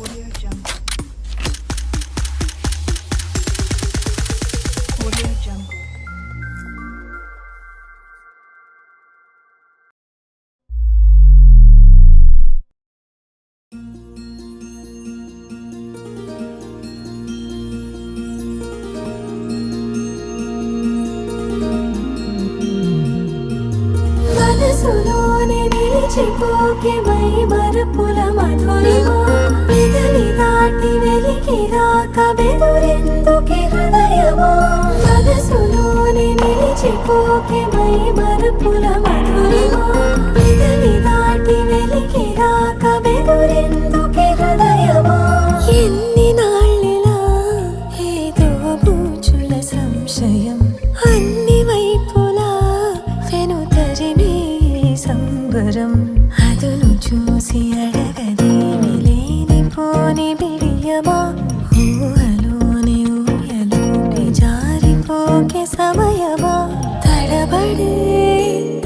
Audio Jungle. Audio Jungle. మనసులోనే నిలిచిపోకే my మరపుల Madhurima పెదవి దాటి వెలికి రాక బెదురెందుకే హృదయమా మనసులోనే నిలిచిపోకే మై మరపుల మధురిమా పెదవి దాటి వెలికి రాక బెదురెందుకే హృదయమా ఎన్ని నాళ్ళిలా ఏదో బూచుల సంశయం అన్ని వైపులా వెనుతరిమే సంబరం అదును చూసి అడగదేమి లేనిపోని బిడియమా ఊహలోని ఊయలోకి జారిపోకే సమయమా తడబడే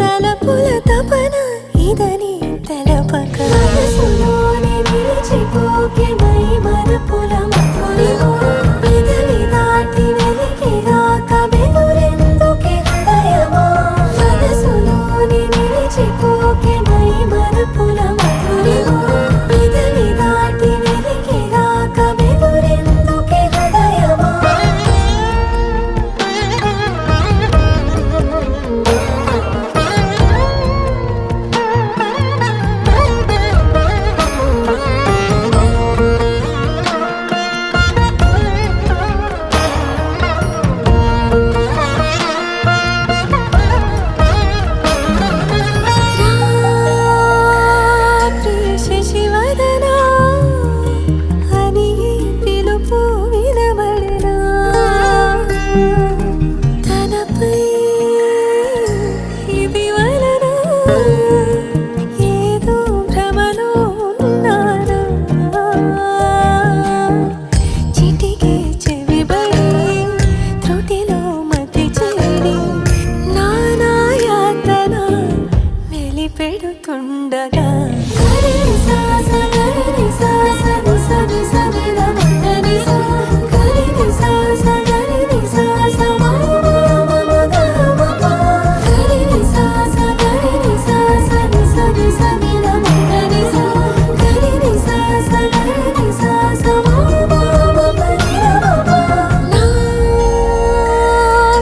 తలపుల తపన ఇదని తెలపక మనసులోనే నిలిచిపోకే మై మరపుల మధురిమా పెదవి దాటి వెలికి రాక బెదురెందుకే హృదయమా మనసులోనే నిలిచిపోకే మై మరపుల మధురిమా పెదవి దాటి వెలికి రాక బెదురెందుకే హృదయమా శశివదనా అని పిలుపు వినబడనా తనపై ఇది వలన ఏదో భ్రమలో ఉన్నానా చిటికే చెవిబడి త్రుటిలో మతి చెడి నానా యాతన వెలిపెడుతుండగా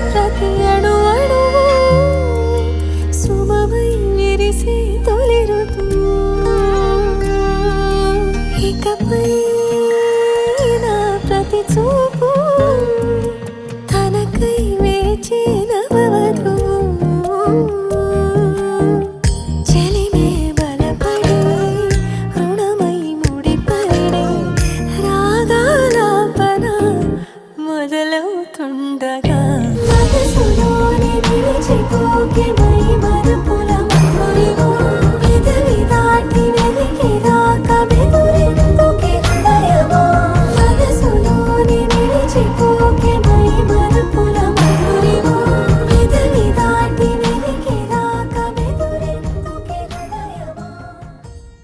ప్రతి అణు అణువు శుభమై విరిసే తొలి ఋతువు ఇకపై నా ప్రతి చూపు